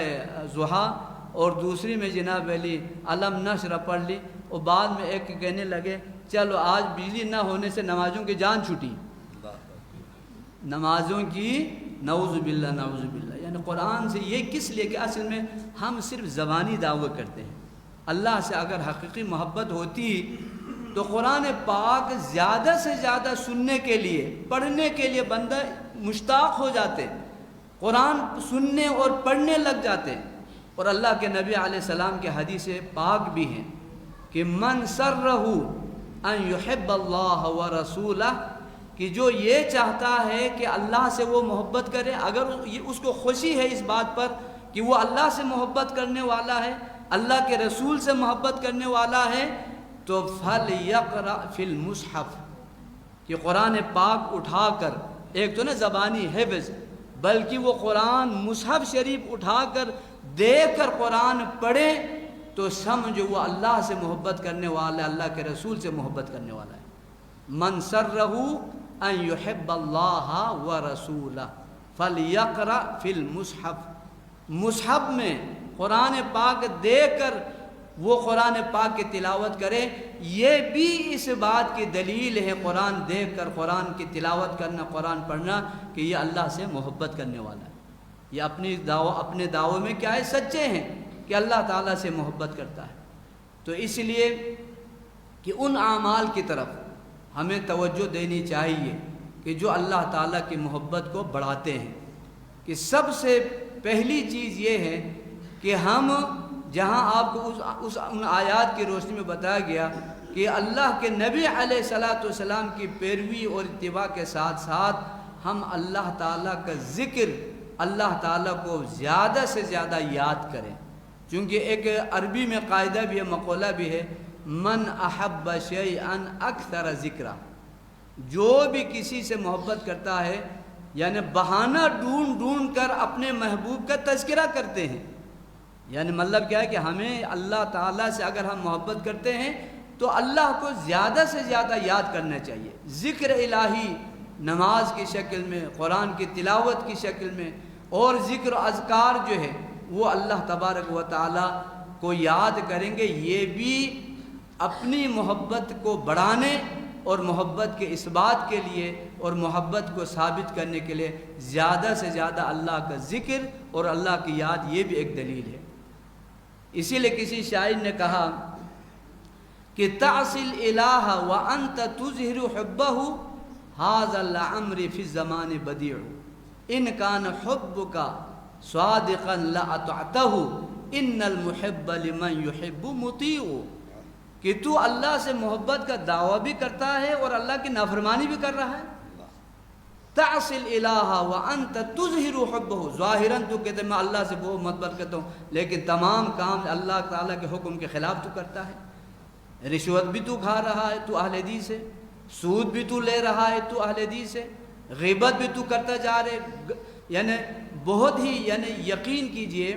ضحیٰ اور دوسری میں جناب علی علم نشر پڑھ لی، اور بعد میں ایک کہنے لگے چلو آج بجلی نہ ہونے سے نمازوں کی جان چھوٹی، نمازوں کی نعوذ باللہ، یعنی قرآن سے یہ کس لیے کہ اصل میں ہم صرف زبانی دعوے کرتے ہیں۔ اللہ سے اگر حقیقی محبت ہوتی تو قرآن پاک زیادہ سے زیادہ سننے کے لیے، پڑھنے کے لیے بندہ مشتاق ہو جاتے، قرآن سننے اور پڑھنے لگ جاتے۔ اور اللہ کے نبی علیہ السلام کے حدیث پاک بھی ہیں کہ من سرہ ان یحب اللہ ورسولہ، کہ جو یہ چاہتا ہے کہ اللہ سے وہ محبت کرے، اگر اس کو خوشی ہے اس بات پر کہ وہ اللہ سے محبت کرنے والا ہے، اللہ کے رسول سے محبت کرنے والا ہے، تو فَلْيَقْرَأْ فِي الْمُصْحَفِ، کہ قرآن پاک اٹھا کر، ایک تو نہ زبانی حفظ، بلکہ وہ قرآن مصحف شریف اٹھا کر دیکھ کر قرآن پڑھے تو سمجھو وہ اللہ سے محبت کرنے والا ہے، اللہ کے رسول سے محبت کرنے والا ہے۔ من سرہ ان یحب اللہ ورسولہ فلیقرأ فی المصحف، مصحف میں قرآن پاک دیکھ کر وہ قرآن پاک کی تلاوت کرے۔ یہ بھی اس بات کی دلیل ہے، قرآن دیکھ کر قرآن کی تلاوت کرنا، قرآن پڑھنا، کہ یہ اللہ سے محبت کرنے والا ہے، یہ اپنے دعوے میں کیا ہے، سچے ہیں کہ اللہ تعالیٰ سے محبت کرتا ہے۔ تو اس لیے کہ ان اعمال کی طرف ہمیں توجہ دینی چاہیے کہ جو اللہ تعالیٰ کی محبت کو بڑھاتے ہیں۔ کہ سب سے پہلی چیز یہ ہے کہ ہم جہاں آپ کو ان آیات کی روشنی میں بتایا گیا کہ اللہ کے نبی علیہ الصلاۃ والسلام کی پیروی اور اتباع کے ساتھ ساتھ ہم اللہ تعالیٰ کا ذکر، اللہ تعالیٰ کو زیادہ سے زیادہ یاد کریں. چونکہ ایک عربی میں قاعدہ بھی ہے، مقولہ بھی ہے، من احب شیئا اکثر ذکرہ. جو بھی کسی سے محبت کرتا ہے یعنی بہانہ ڈھونڈ کر اپنے محبوب کا تذکرہ کرتے ہیں. یعنی مطلب کیا ہے کہ ہمیں اللہ تعالیٰ سے اگر ہم محبت کرتے ہیں تو اللہ کو زیادہ سے زیادہ یاد کرنا چاہیے. ذکر الہی نماز کی شکل میں، قرآن کی تلاوت کی شکل میں، اور ذکر و اذکار جو ہے وہ اللہ تبارک و تعالیٰ کو یاد کریں گے. یہ بھی اپنی محبت کو بڑھانے اور محبت کے اثبات کے لیے اور محبت کو ثابت کرنے کے لیے زیادہ سے زیادہ اللہ کا ذکر اور اللہ کی یاد، یہ بھی ایک دلیل ہے. اسی لیے کسی شاعر نے کہا کہ تعصی الالہ وانت تظہر حبہ ھذا الامر فی الزمان بدیع ان کان حبک صادقا لاطعتہ ان المحب لمن یحب مطیع. کہ تو اللہ سے محبت کا دعویٰ بھی کرتا ہے اور اللہ کی نافرمانی بھی کر رہا ہے. تعصی الالہ وانت تظہر حبہ، ظاہراً تو کہتے میں اللہ سے بہت محبت کرتا ہوں لیکن تمام کام اللہ تعالیٰ کے حکم کے خلاف تو کرتا ہے. رشوت بھی تو کھا رہا ہے تو اہل حدیث ہے، سود بھی تو لے رہا ہے تو اہل حدیث ہے، غیبت بھی تو کرتا جا رہے. یعنی بہت ہی یقین کیجئے،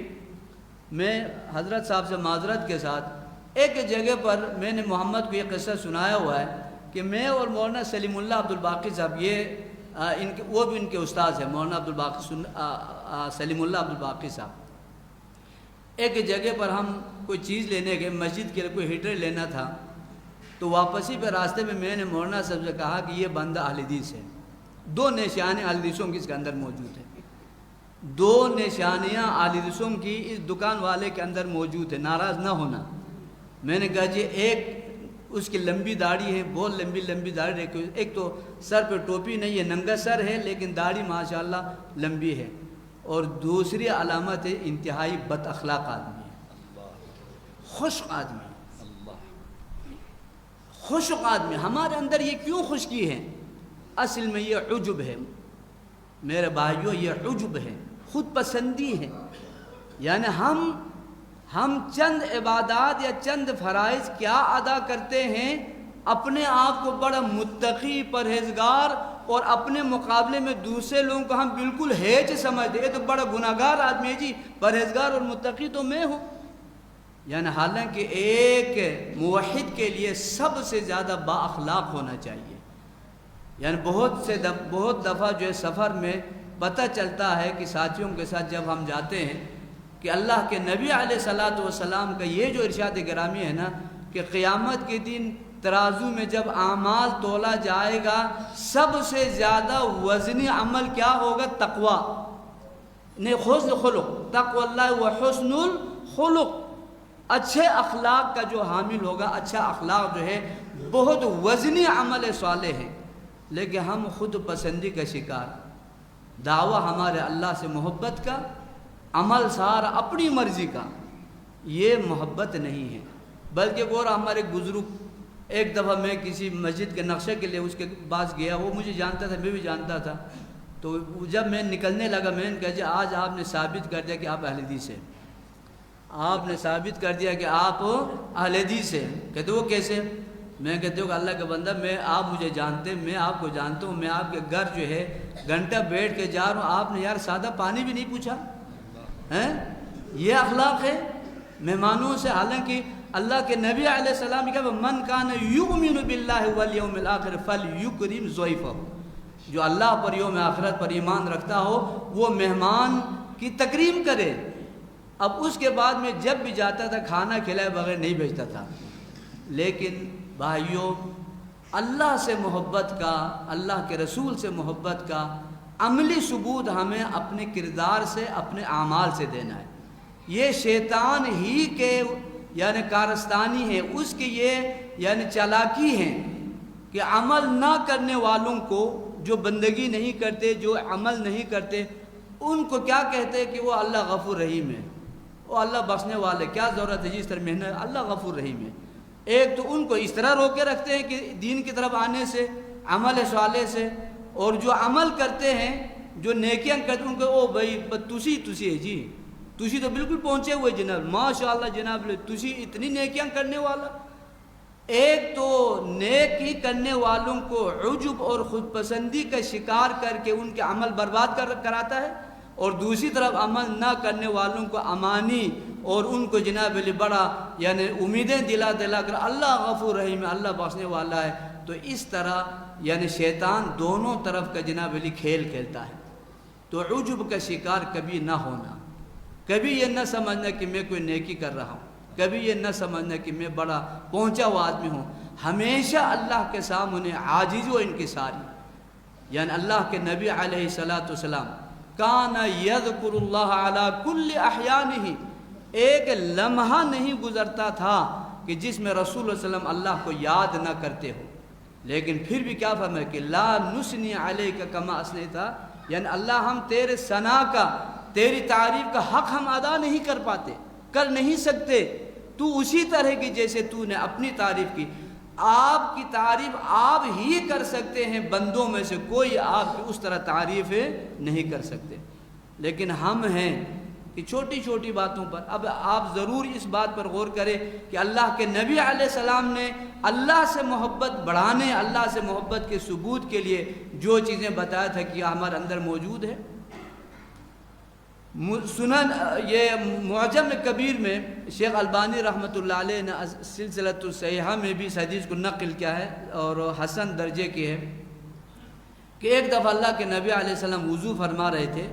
میں حضرت صاحب سے معذرت کے ساتھ ایک جگہ پر میں نے محمد کو یہ قصہ سنایا ہوا ہے کہ میں اور مولانا سلیم اللہ عبد الباقی صاحب، وہ بھی ان کے استاذ ہیں، مولانا سلیم اللہ عبد الباقی صاحب. ایک جگہ پر ہم کوئی چیز لینے گئے، مسجد کے لیے کوئی ہیٹر لینا تھا، تو واپسی پہ راستے میں نے مولانا صاحب سے کہا کہ یہ بندہ اہل حدیث ہے. 2 نشانیاں اہل حدیثوں کی اس کے اندر موجود ہیں، 2 نشانیاں اہل حدیثوں کی اس دکان والے کے اندر موجود ہے، ناراض نہ ہونا. میں نے کہا جی ایک اس کی لمبی داڑھی ہے، بہت لمبی داڑھی رکھی، ایک تو سر پہ ٹوپی نہیں ہے، ننگا سر ہے لیکن داڑھی ماشاءاللہ لمبی ہے، اور دوسری علامت ہے انتہائی بد اخلاق آدمی ہے، خشک آدمی، خشک آدمی. ہمارے اندر یہ کیوں خشکی ہے؟ اصل میں یہ عجب ہے میرے بھائیوں، یہ عجب ہے، خود پسندی ہے. یعنی ہم چند عبادات یا چند فرائض کیا ادا کرتے ہیں، اپنے آپ کو بڑا متقی پرہیزگار اور اپنے مقابلے میں دوسرے لوگوں کو ہم بالکل ہیچ سمجھتے ہیں، یہ تو بڑا گناہگار آدمی ہے جی، پرہیزگار اور متقی تو میں ہوں. یعنی حالانکہ ایک موحد کے لیے سب سے زیادہ با اخلاق ہونا چاہیے. یعنی بہت دفعہ جو ہے سفر میں پتہ چلتا ہے کہ ساتھیوں کے ساتھ جب ہم جاتے ہیں کہ اللہ کے نبی علیہ الصلاۃ والسلام کا یہ جو ارشاد گرامی ہے نا کہ قیامت کے دن ترازو میں جب اعمال تولا جائے گا سب سے زیادہ وزنی عمل کیا ہوگا؟ تقوی، حسن خلق، تقوی اللہ و حسن الخلق. اچھے اخلاق کا جو حامل ہوگا، اچھا اخلاق جو ہے بہت وزنی عمل صالح ہے. لیکن ہم خود پسندی کا شکار، دعویٰ ہمارے اللہ سے محبت کا، عمل سارا اپنی مرضی کا، یہ محبت نہیں ہے. بلکہ وہ ہمارے بزرگ، ایک دفعہ میں کسی مسجد کے نقشے کے لیے اس کے پاس گیا، وہ مجھے جانتا تھا، میں بھی جانتا تھا. تو جب میں نکلنے لگا میں نے کہا جی آج آپ نے ثابت کر دیا کہ آپ اہل حدیث ہیں، آپ نے ثابت کر دیا کہ آپ اہل حدیث ہیں. کہتے وہ کیسے؟ میں کہتے ہوں کہ اللہ کا بندہ، آپ مجھے جانتے ہیں، میں آپ کو جانتا ہوں، میں آپ کے گھر جو ہے گھنٹہ بیٹھ کے جا رہا ہوں، آپ نے یار سادہ پانی بھی نہیں پوچھا ہیں. یہ اخلاق ہے مہمانوں سے. حالانکہ اللہ کے نبی علیہ السلام کہ من کان یؤمن باللہ والیوم الاخر فلیکرم ضیفہ، جو اللہ پر یوم آخرت پر ایمان رکھتا ہو وہ مہمان کی تکریم کرے. اب اس کے بعد میں جب بھی جاتا تھا کھانا کھلائے بغیر نہیں بھیجتا تھا. لیکن بھائیوں، اللہ سے محبت کا، اللہ کے رسول سے محبت کا عملی ثبوت ہمیں اپنے کردار سے، اپنے اعمال سے دینا ہے. یہ شیطان ہی کے یعنی کارستانی ہے، اس کی یہ چالاکی ہے کہ عمل نہ کرنے والوں کو، جو بندگی نہیں کرتے، جو عمل نہیں کرتے، ان کو کیا کہتے ہیں کہ وہ اللہ غفور رحیم ہے. وہ اللہ بخشنے والے، کیا ضرورت ہے جس طرح محنت، اللہ غفور رحیم ہے۔ ایک تو ان کو اس طرح روکے رکھتے ہیں کہ دین کی طرف آنے سے، عمل صالح سے، اور جو عمل کرتے ہیں، جو نیکیاں کرتے ہیں، ان کو او بھائی تسی ہے جی، تسی تو بالکل پہنچے ہوئے جناب، ماشاءاللہ جناب، تسی اتنی نیکیاں کرنے والا۔ ایک تو نیکی کرنے والوں کو عجب اور خود پسندی کا شکار کر کے ان کے عمل برباد کراتا ہے، اور دوسری طرف عمل نہ کرنے والوں کو امانی اور ان کو جناب علی بڑا یعنی امیدیں دلا کر اللہ غفور رحیم ہے، اللہ بخشنے والا ہے۔ تو اس طرح یعنی شیطان دونوں طرف کا جناب علی کھیل کھیلتا ہے۔ تو عجب کا شکار کبھی نہ ہونا، کبھی یہ نہ سمجھنا کہ میں کوئی نیکی کر رہا ہوں، کبھی یہ نہ سمجھنا کہ میں بڑا پہنچا ہوا آدمی ہوں۔ ہمیشہ اللہ کے سامنے عاجز و انکساری، یعنی اللہ کے نبی علیہ السلام کان یذکر اللہ علی کل احیانہ، ایک لمحہ نہیں گزرتا تھا کہ جس میں رسول اللہ صلی اللہ علیہ وسلم اللہ کو یاد نہ کرتے ہو، لیکن پھر بھی کیا فرمایا کہ لا نثنی علیک کما اثنیتا، یعنی اللہ ہم تیرے ثنا کا، تیری تعریف کا حق ہم ادا نہیں کر پاتے، کر نہیں سکتے، تو اسی طرح کی جیسے تو نے اپنی تعریف کی۔ آپ کی تعریف آپ ہی کر سکتے ہیں، بندوں میں سے کوئی آپ کی اس طرح تعریف نہیں کر سکتے، لیکن ہم ہیں کہ چھوٹی چھوٹی باتوں پر۔ اب آپ ضرور اس بات پر غور کریں کہ اللہ کے نبی علیہ السلام نے اللہ سے محبت بڑھانے، اللہ سے محبت کے ثبوت کے لیے جو چیزیں بتایا تھا کہ ہمارے اندر موجود ہے۔ سنن یہ معجم کبیر میں شیخ البانی رحمۃ اللہ علیہ نے سلسلۃ الصحیحہ میں بھی اس حدیث کو نقل کیا ہے اور حسن درجے کی ہے کہ ایک دفعہ اللہ کے نبی علیہ السلام وضو فرما رہے تھے،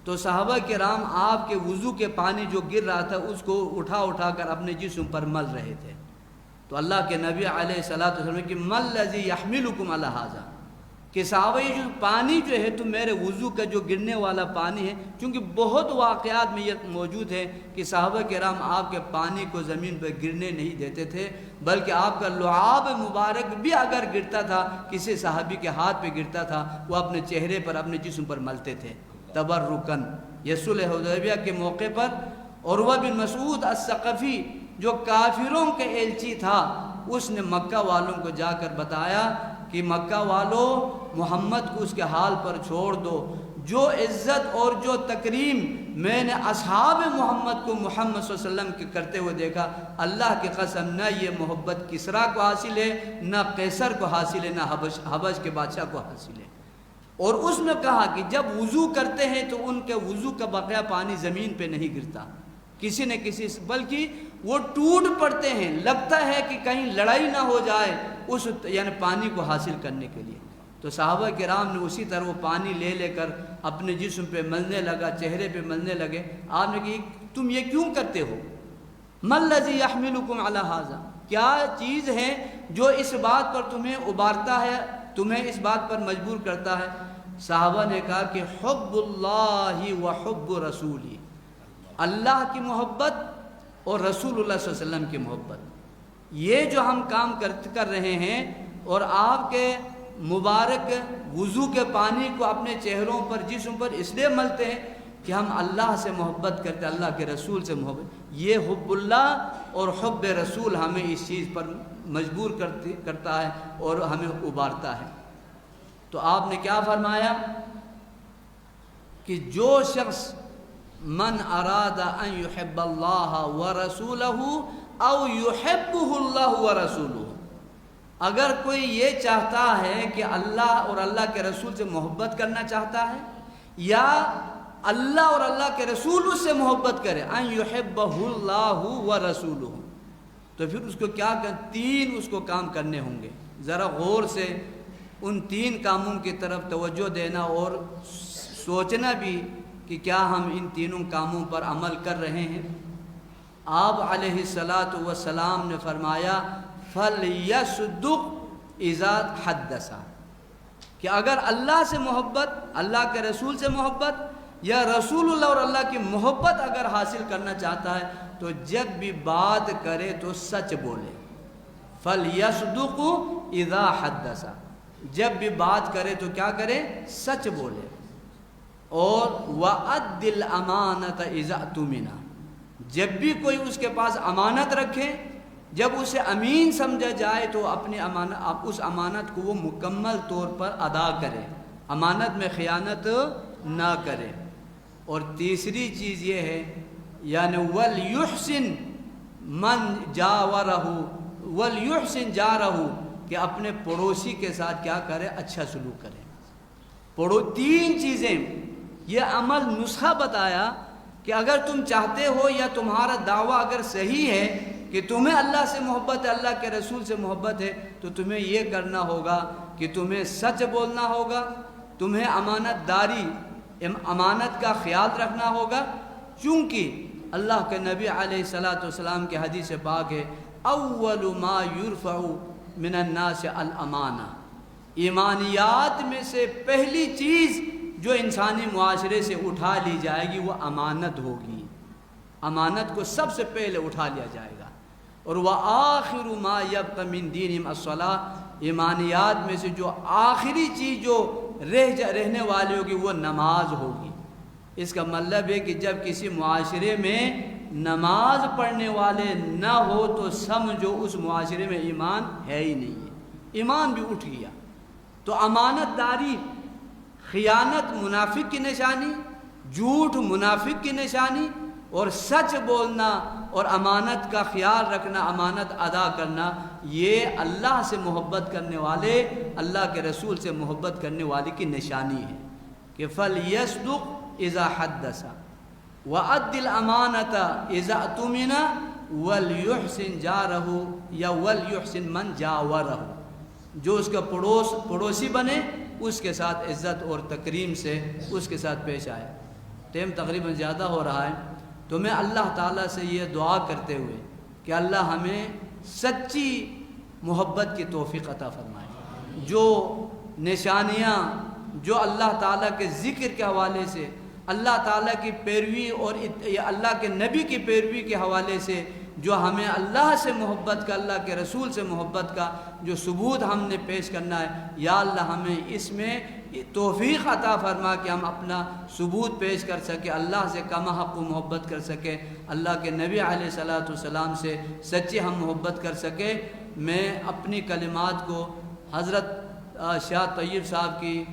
تو صحابہ کرام آپ کے وضو کے پانی جو گر رہا تھا اس کو اٹھا کر اپنے جسم پر مل رہے تھے۔ تو اللہ کے نبی علیہ السلام کہ مل الذی یحملکم علی ھذا، کہ صحابہ یہ جو پانی جو ہے تو میرے وضو کا جو گرنے والا پانی ہے، چونکہ بہت واقعات میں یہ موجود ہے کہ صحابہ کرام آپ کے پانی کو زمین پر گرنے نہیں دیتے تھے، بلکہ آپ کا لعاب مبارک بھی اگر گرتا تھا، کسی صحابی کے ہاتھ پہ گرتا تھا، وہ اپنے چہرے پر اپنے جسم پر ملتے تھے تبرکن۔ یہ صلح حدیبیہ کے موقع پر عروہ بن مسعود الثقفی جو کافروں کے ایلچی تھا، اس نے مکہ والوں کو جا کر بتایا کہ مکہ والوں محمد کو اس کے حال پر چھوڑ دو، جو عزت اور جو تکریم میں نے اصحاب محمد کو محمد صلی اللہ علیہ وسلم کے کرتے ہوئے دیکھا، اللہ کی قسم نہ یہ محبت کسریٰ کو حاصل ہے، نہ قیصر کو حاصل ہے، نہ حبش کے بادشاہ کو حاصل ہے۔ اور اس نے کہا کہ جب وضو کرتے ہیں تو ان کے وضو کا بقیہ پانی زمین پہ نہیں گرتا کسی نہ کسی، بلکہ وہ ٹوٹ پڑتے ہیں، لگتا ہے کہ کہیں لڑائی نہ ہو جائے اس یعنی پانی کو حاصل کرنے کے لیے۔ تو صحابہ کرام نے اسی طرح وہ پانی لے کر اپنے جسم پہ ملنے لگا، چہرے پہ ملنے لگے۔ آپ نے کہا تم یہ کیوں کرتے ہو؟ مَا الَّذِي يَحْمِلُكُمْ عَلَى هَذَا، کیا چیز ہے جو اس بات پر تمہیں ابارتا ہے، تمہیں اس بات پر مجبور کرتا ہے؟ صحابہ نے کہا کہ حب اللہ و حب رسولی، اللہ کی محبت اور رسول اللہ صلی اللہ علیہ وسلم کی محبت، یہ جو ہم کام کر رہے ہیں، اور آپ کے مبارک وضو کے پانی کو اپنے چہروں پر جسم پر اس لیے ملتے ہیں کہ ہم اللہ سے محبت کرتے، اللہ کے رسول سے محبت، یہ حب اللہ اور حب رسول ہمیں اس چیز پر مجبور کرتا ہے اور ہمیں ابارتا ہے۔ تو آپ نے کیا فرمایا کہ جو شخص من اراد ان يحب اللہ ورسولہ او يحبہ اللہ ورسولہ، اگر کوئی یہ چاہتا ہے کہ اللہ اور اللہ کے رسول سے محبت کرنا چاہتا ہے، یا اللہ اور اللہ کے رسول اس سے محبت کرے، ان يحبہ اللہ ورسولہ، تو پھر اس کو کیا تین اس کو کام کرنے ہوں گے۔ ذرا غور سے ان تین کاموں کی طرف توجہ دینا اور سوچنا بھی کہ کیا ہم ان تینوں کاموں پر عمل کر رہے ہیں۔ آپ علیہ السلام نے فرمایا فَلْيَصْدُقْ إِذَا حَدَّثَ، کہ اگر اللہ سے محبت، اللہ کے رسول سے محبت، یا رسول اللہ اور اللہ کی محبت اگر حاصل کرنا چاہتا ہے تو جب بھی بات کرے تو سچ بولے۔ فَلْيَصْدُقْ إِذَا حَدَّثَ، جب بھی بات کرے تو کیا کرے؟ سچ بولے۔ اور وَأَدِّ الْأَمَانَةَ إِذَا اؤْتُمِنَ، جب بھی کوئی اس کے پاس امانت رکھے، جب اسے امین سمجھا جائے تو اپنی اس امانت کو وہ مکمل طور پر ادا کرے، امانت میں خیانت نہ کرے۔ اور تیسری چیز یہ ہے یعنی وَلْيُحْسِنْ مَنْ جَاوَرَهُ وَلْيُحْسِنْ جَارَهُ، کہ اپنے پڑوسی کے ساتھ کیا کرے؟ اچھا سلوک کرے۔ تین چیزیں یہ عمل نسخہ بتایا کہ اگر تم چاہتے ہو یا تمہارا دعویٰ اگر صحیح ہے کہ تمہیں اللہ سے محبت ہے، اللہ کے رسول سے محبت ہے، تو تمہیں یہ کرنا ہوگا کہ تمہیں سچ بولنا ہوگا، تمہیں امانت داری، امانت کا خیال رکھنا ہوگا، چونکہ اللہ کے نبی علیہ السلام کے حدیث پاک ہے اول ما یرفع من الناس الامانہ، ایمانیات میں سے پہلی چیز جو انسانی معاشرے سے اٹھا لی جائے گی وہ امانت ہوگی، امانت کو سب سے پہلے اٹھا لیا جائے گا۔ اور وآخر ما یبقى من دینہم الصلاۃ، ایمانیات میں سے جو آخری چیز جو رہنے والی ہوگی وہ نماز ہوگی۔ اس کا مطلب ہے کہ جب کسی معاشرے میں نماز پڑھنے والے نہ ہو تو سمجھو اس معاشرے میں ایمان ہے ہی نہیں ہے، ایمان بھی اٹھ گیا۔ تو امانت داری، خیانت منافق کی نشانی، جھوٹ منافق کی نشانی، اور سچ بولنا اور امانت کا خیال رکھنا، امانت ادا کرنا، یہ اللہ سے محبت کرنے والے، اللہ کے رسول سے محبت کرنے والے کی نشانی ہے کہ فَلْيَصْدُقْ اِذَا حَدَّثَ وَأَدِّ الْأَمَانَةَ اِذَا اؤْتُمِنَ وَلْيُحْسِنْ جَارَهُ یا وَلْيُحْسِنْ مَنْ جَاوَرَهُ، جو اس کا پڑوسی بنے، اس کے ساتھ عزت اور تکریم سے اس کے ساتھ پیش آئے۔ ٹائم تقریباً زیادہ ہو رہا ہے، تو میں اللہ تعالیٰ سے یہ دعا کرتے ہوئے کہ اللہ ہمیں سچی محبت کی توفیق عطا فرمائے، جو نشانیاں جو اللہ تعالیٰ کے ذکر کے حوالے سے، اللہ تعالیٰ کی پیروی اور اللہ کے نبی کی پیروی کے حوالے سے جو ہمیں اللہ سے محبت کا، اللہ کے رسول سے محبت کا جو ثبوت ہم نے پیش کرنا ہے، یا اللہ ہمیں اس میں توفیق عطا فرما کہ ہم اپنا ثبوت پیش کر سکیں، اللہ سے کما حق و محبت کر سکیں، اللہ کے نبی علیہ السلام سے سچی ہم محبت کر سکیں۔ میں اپنی کلمات کو حضرت شاہ طیب صاحب کی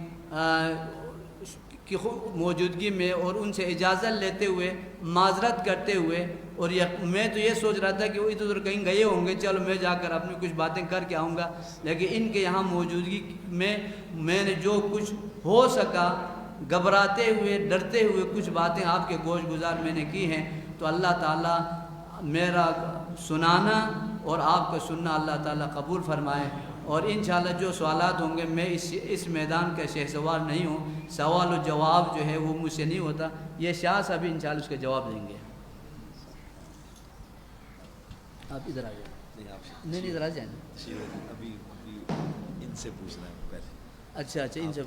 موجودگی میں اور ان سے اجازت لیتے ہوئے، معذرت کرتے ہوئے، اور میں تو یہ سوچ رہا تھا کہ وہ ادھر ادھر کہیں گئے ہوں گے، چلو میں جا کر اپنی کچھ باتیں کر کے آؤں گا، لیکن ان کے یہاں موجودگی میں میں نے جو کچھ ہو سکا گھبراتے ہوئے، ڈرتے ہوئے کچھ باتیں آپ کے گوش گزار میں نے کی ہیں، تو اللہ تعالیٰ میرا سنانا اور آپ کا سننا اللہ تعالیٰ قبول فرمائے۔ اور انشاءاللہ جو سوالات ہوں گے، میں اس میدان کا شہسوار نہیں ہوں، سوال و جواب جو ہے وہ مجھ سے نہیں ہوتا، یہ شاہ صاحب انشاءاللہ اس کے جواب دیں گے۔ آپ ادھر آ جائیں۔ نہیں ادھر آ جائیں۔ ابھی ان سے پوچھنا ہے پہلے۔ اچھا ان سے